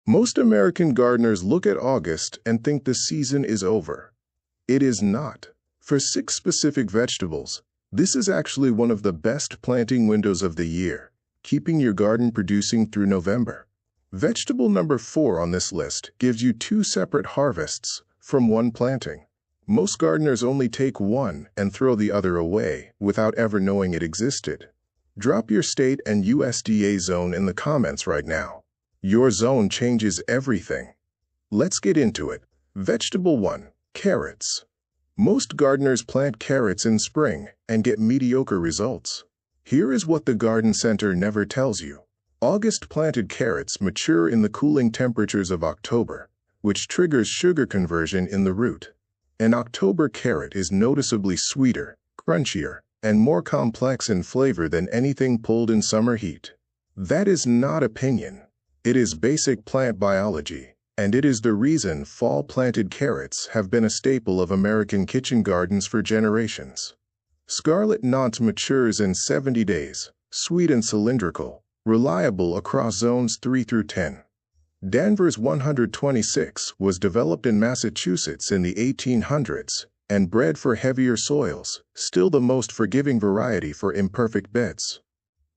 Most American gardeners look at August and think the season is over. It is not. For 6 specific vegetables, this is actually one of the best planting windows of the year, keeping your garden producing through November. Vegetable number 4 on this list gives you 2 separate harvests from one planting. Most gardeners only take one and throw the other away without ever knowing it existed. Drop your state and USDA zone in the comments right now. Your zone changes everything. Let's get into it. Vegetable 1. Carrots. Most gardeners plant carrots in spring and get mediocre results. Here is what the garden center never tells you. August planted carrots mature in the cooling temperatures of October, which triggers sugar conversion in the root. An October carrot is noticeably sweeter, crunchier, and more complex in flavor than anything pulled in summer heat. That is not opinion. It is basic plant biology, and it is the reason fall-planted carrots have been a staple of American kitchen gardens for generations. Scarlet Knot matures in 70 days, sweet and cylindrical, reliable across zones 3 through 10. Danvers 126 was developed in Massachusetts in the 1800s and bred for heavier soils, still the most forgiving variety for imperfect beds.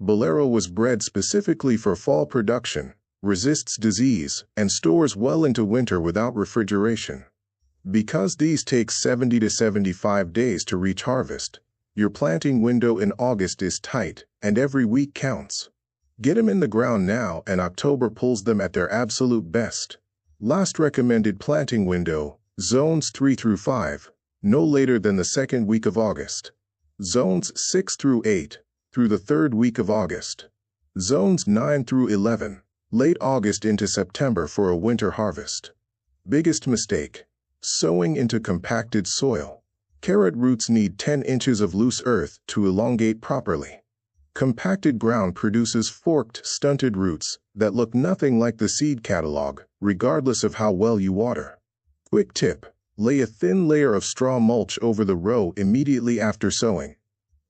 Bolero was bred specifically for fall production, resists disease, and stores well into winter without refrigeration. Because these take 70 to 75 days to reach harvest, your planting window in August is tight, and every week counts. Get them in the ground now, and October pulls them at their absolute best. Last recommended planting window, zones 3 through 5, no later than the 2nd week of August. Zones 6 through 8, through the 3rd week of August. Zones 9 through 11, late August into September for a winter harvest. Biggest mistake: sowing into compacted soil. Carrot roots need 10 inches of loose earth to elongate properly. Compacted ground produces forked, stunted roots that look nothing like the seed catalog, regardless of how well you water. Quick tip: lay a thin layer of straw mulch over the row immediately after sowing.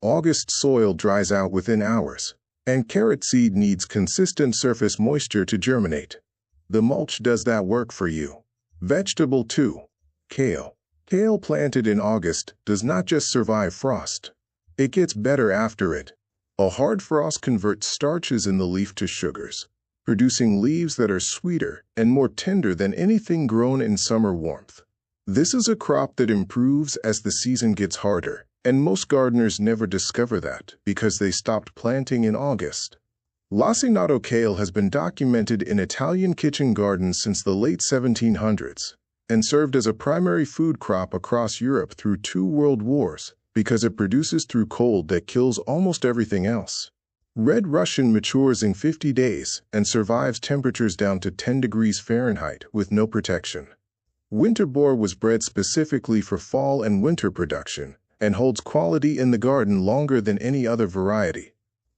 August soil dries out within hours, and carrot seed needs consistent surface moisture to germinate. The mulch does that work for you. Vegetable 2. Kale. Kale planted in August does not just survive frost. It gets better after it. A hard frost converts starches in the leaf to sugars, producing leaves that are sweeter and more tender than anything grown in summer warmth. This is a crop that improves as the season gets harder, and most gardeners never discover that because they stopped planting in August. Lacinato kale has been documented in Italian kitchen gardens since the late 1700s and served as a primary food crop across Europe through 2 world wars because it produces through cold that kills almost everything else. Red Russian matures in 50 days and survives temperatures down to 10 degrees Fahrenheit with no protection. Winter boar was bred specifically for fall and winter production and holds quality in the garden longer than any other variety.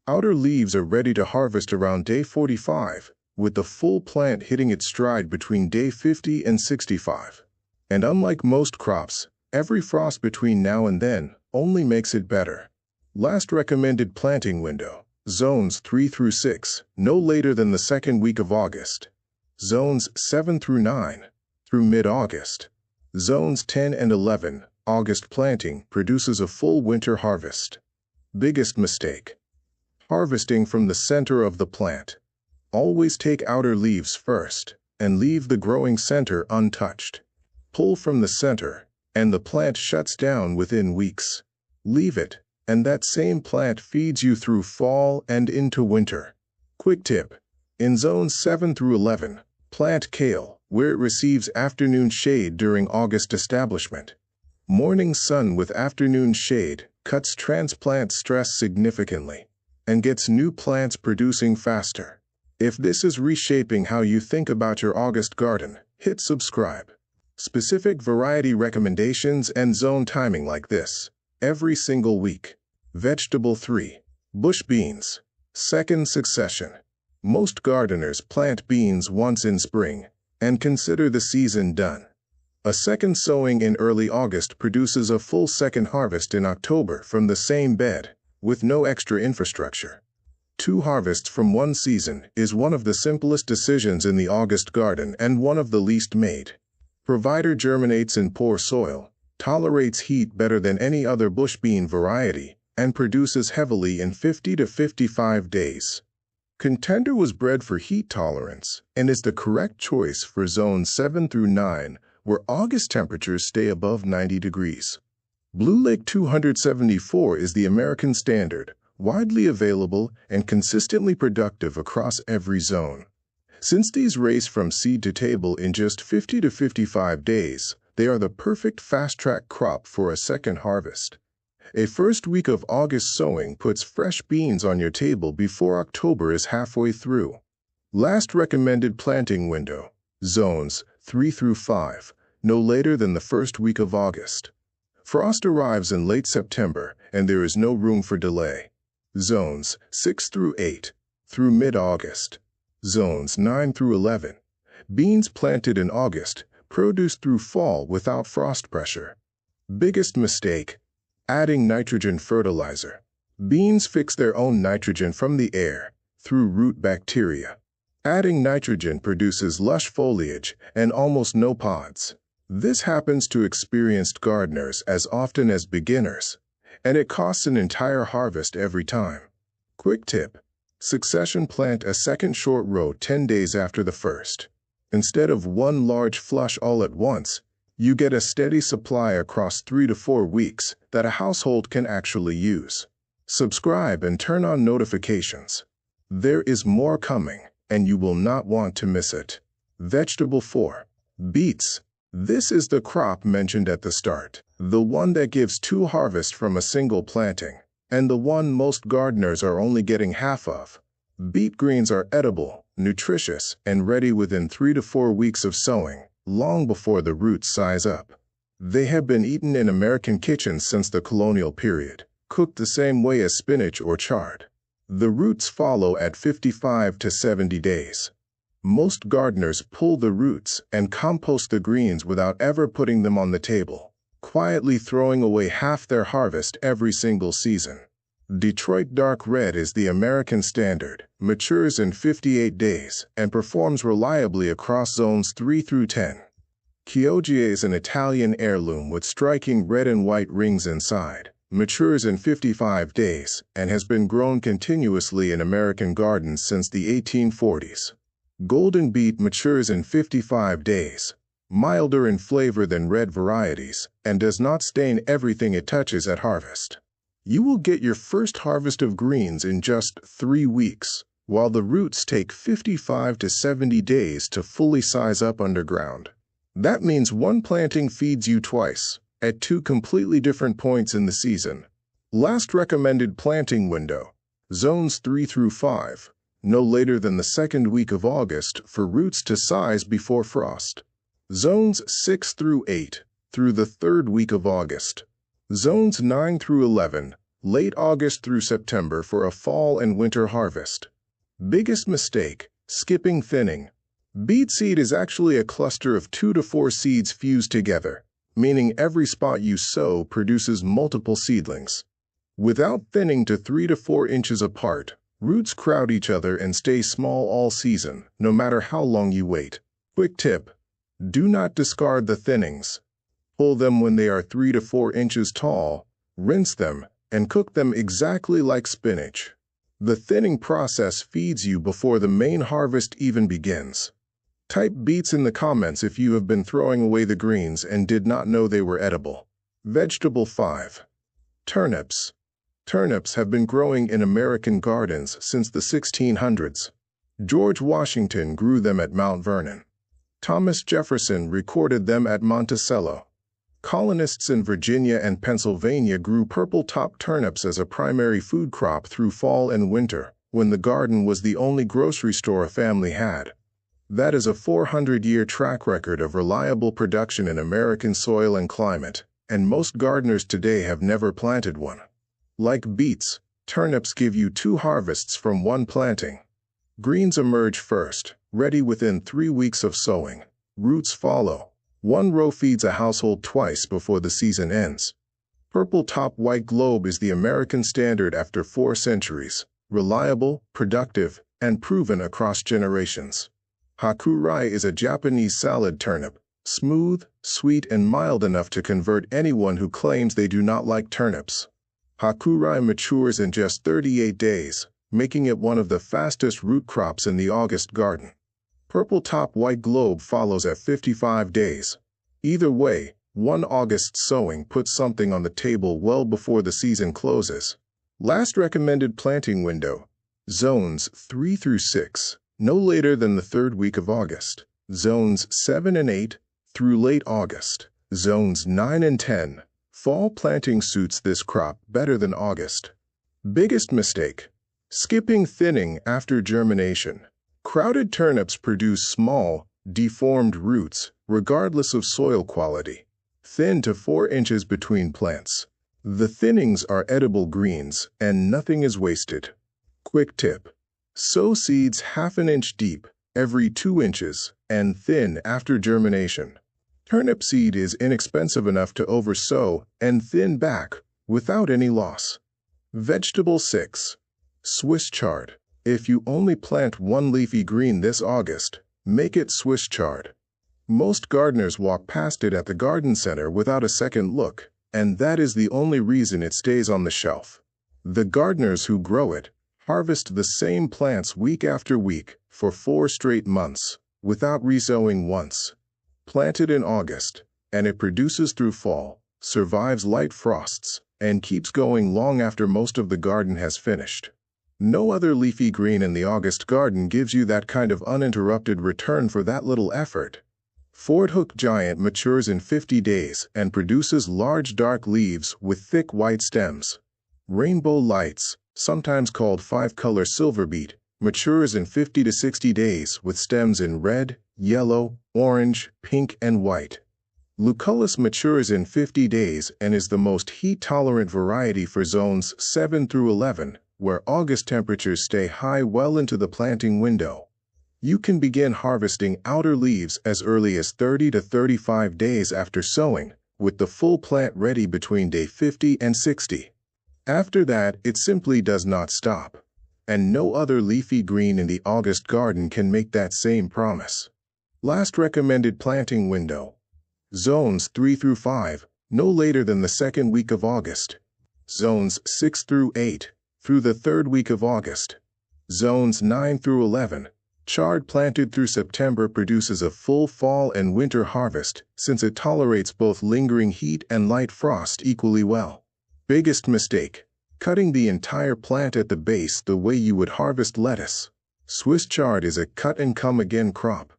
Outer leaves are ready to harvest around day 45, with the full plant hitting its stride between day 50 and 65. And unlike most crops, every frost between now and then only makes it better. Last recommended planting window, zones 3 through 6, no later than the 2nd week of August. Zones 7 through 9, through mid-August. Zones 10 and 11, August planting produces a full winter harvest. Biggest mistake: harvesting from the center of the plant. Always take outer leaves first and leave the growing center untouched. Pull from the center, and the plant shuts down within weeks. Leave it, and that same plant feeds you through fall and into winter. Quick tip: in zones 7 through 11, plant kale where it receives afternoon shade during August establishment. Morning sun with afternoon shade cuts transplant stress significantly and gets new plants producing faster. If this is reshaping how you think about your August garden, hit subscribe. Specific variety recommendations and zone timing like this every single week. Vegetable 3. Bush beans. 2nd succession. Most gardeners plant beans once in spring and consider the season done. A second sowing in early August produces a full second harvest in October from the same bed, with no extra infrastructure. 2 harvests from one season is one of the simplest decisions in the August garden and one of the least made. Provider germinates in poor soil, tolerates heat better than any other bush bean variety, and produces heavily in 50 to 55 days. Contender was bred for heat tolerance and is the correct choice for zones 7 through 9, where August temperatures stay above 90 degrees. Blue Lake 274 is the American standard, widely available and consistently productive across every zone. Since these race from seed to table in just 50 to 55 days, they are the perfect fast-track crop for a second harvest. A first week of August sowing puts fresh beans on your table before October is halfway through. Last recommended planting window, zones 3 through 5, no later than the first week of August. Frost arrives in late September, and there is no room for delay. Zones 6 through 8, through mid-August. Zones 9 through 11. Beans planted in August, produce through fall without frost pressure. Biggest mistake: adding nitrogen fertilizer. Beans fix their own nitrogen from the air, through root bacteria. Adding nitrogen produces lush foliage and almost no pods. This happens to experienced gardeners as often as beginners, and it costs an entire harvest every time. Quick tip: succession plant a second short row 10 days after the first. Instead of one large flush all at once, you get a steady supply across 3 to 4 weeks that a household can actually use. Subscribe and turn on notifications. There is more coming, and you will not want to miss it. Vegetable 4. Beets. This is the crop mentioned at the start, the one that gives 2 harvests from a single planting, and the one most gardeners are only getting half of. Beet greens are edible, nutritious, and ready within 3 to 4 weeks of sowing, long before the roots size up. They have been eaten in American kitchens since the colonial period, cooked the same way as spinach or chard. The roots follow at 55 to 70 days. Most gardeners pull the roots and compost the greens without ever putting them on the table, quietly throwing away half their harvest every single season. Detroit Dark Red is the American standard, matures in 58 days, and performs reliably across zones 3 through 10. Chioggia is an Italian heirloom with striking red and white rings inside, matures in 55 days, and has been grown continuously in American gardens since the 1840s. Golden beet matures in 55 days, milder in flavor than red varieties, and does not stain everything it touches at harvest. You will get your first harvest of greens in just 3 weeks, while the roots take 55 to 70 days to fully size up underground. That means one planting feeds you twice, at 2 completely different points in the season. Last recommended planting window, zones 3 through 5, no later than the second week of August for roots to size before frost. Zones 6 through 8, through the third week of August. Zones 9 through 11, late August through September for a fall and winter harvest. Biggest mistake: skipping thinning. Beet seed is actually a cluster of 2 to 4 seeds fused together, meaning every spot you sow produces multiple seedlings. Without thinning to 3 to 4 inches apart, roots crowd each other and stay small all season, no matter how long you wait. Quick tip: do not discard the thinnings. Pull them when they are 3 to 4 inches tall, rinse them, and cook them exactly like spinach. The thinning process feeds you before the main harvest even begins. Type beets in the comments if you have been throwing away the greens and did not know they were edible. Vegetable 5. Turnips. Turnips have been growing in American gardens since the 1600s. George Washington grew them at Mount Vernon. Thomas Jefferson recorded them at Monticello. Colonists in Virginia and Pennsylvania grew purple-top turnips as a primary food crop through fall and winter, when the garden was the only grocery store a family had. That is a 400-year track record of reliable production in American soil and climate, and most gardeners today have never planted one. Like beets, turnips give you 2 harvests from one planting. Greens emerge first, ready within 3 weeks of sowing. Roots follow. One row feeds a household twice before the season ends. Purple top white globe is the American standard after 4 centuries, reliable, productive, and proven across generations. Hakurai is a Japanese salad turnip, smooth, sweet, and mild enough to convert anyone who claims they do not like turnips. Hakurai matures in just 38 days, making it one of the fastest root crops in the August garden. Purple top white globe follows at 55 days. Either way, one August sowing puts something on the table well before the season closes. Last recommended planting window: Zones 3 through 6, no later than the third week of August. Zones 7 and 8, through late August. Zones 9 and 10. Fall planting suits this crop better than August. Biggest mistake: skipping thinning after germination. Crowded turnips produce small, deformed roots, regardless of soil quality. Thin to 4 inches between plants. The thinnings are edible greens, and nothing is wasted. Quick tip: sow seeds half an inch deep, every 2 inches, and thin after germination. Turnip seed is inexpensive enough to oversow and thin back without any loss. Vegetable 6. Swiss chard. If you only plant one leafy green this August, make it Swiss chard. Most gardeners walk past it at the garden center without a second look, and that is the only reason it stays on the shelf. The gardeners who grow it harvest the same plants week after week for 4 straight months, without resowing once. Planted in August, and it produces through fall, survives light frosts, and keeps going long after most of the garden has finished. No other leafy green in the August garden gives you that kind of uninterrupted return for that little effort. Ford Hook Giant matures in 50 days and produces large dark leaves with thick white stems. Rainbow Lights, sometimes called 5-color silver beet, matures in 50 to 60 days with stems in red, yellow, orange, pink, and white. Lucullus matures in 50 days and is the most heat-tolerant variety for zones 7 through 11, where August temperatures stay high well into the planting window. You can begin harvesting outer leaves as early as 30 to 35 days after sowing, with the full plant ready between day 50 and 60. After that, it simply does not stop, and no other leafy green in the August garden can make that same promise. Last recommended planting window: Zones 3 through 5, no later than the second week of August. Zones 6 through 8, through the third week of August. Zones 9 through 11. Chard planted through September produces a full fall and winter harvest since it tolerates both lingering heat and light frost equally well. Biggest mistake: cutting the entire plant at the base the way you would harvest lettuce. Swiss chard is a cut-and-come-again crop.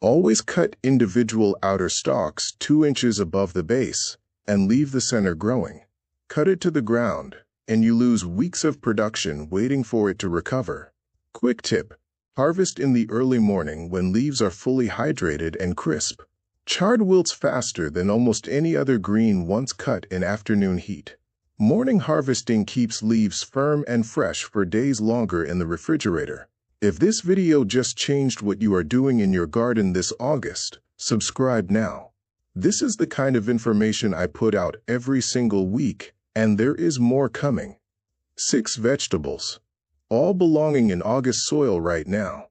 Always cut individual outer stalks 2 inches above the base and leave the center growing. Cut it to the ground, and you lose weeks of production waiting for it to recover. Quick tip: harvest in the early morning when leaves are fully hydrated and crisp. Chard wilts faster than almost any other green once cut in afternoon heat. Morning harvesting keeps leaves firm and fresh for days longer in the refrigerator. If this video just changed what you are doing in your garden this August, subscribe now. This is the kind of information I put out every single week, and there is more coming. 6 vegetables, all belonging in August soil right now.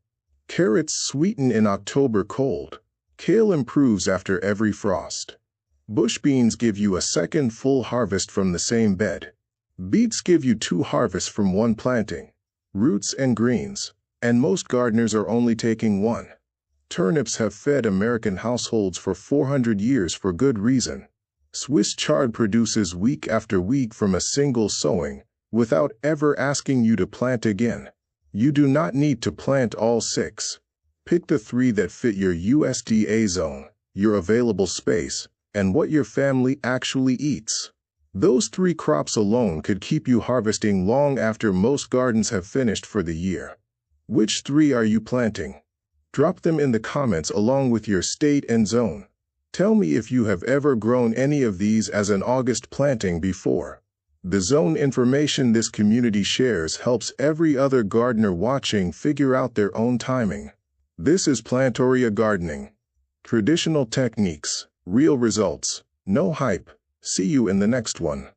Carrots sweeten in October cold. Kale improves after every frost. Bush beans give you a second full harvest from the same bed. Beets give you 2 harvests from one planting. Roots and greens, and most gardeners are only taking 1. Turnips have fed American households for 400 years for good reason. Swiss chard produces week after week from a single sowing, without ever asking you to plant again. You do not need to plant all 6. Pick the 3 that fit your USDA zone, your available space, and what your family actually eats. Those 3 crops alone could keep you harvesting long after most gardens have finished for the year. Which 3 are you planting? Drop them in the comments along with your state and zone. Tell me if you have ever grown any of these as an August planting before. The zone information this community shares helps every other gardener watching figure out their own timing. This is Plantoria Gardening. Traditional techniques, real results, no hype. See you in the next one.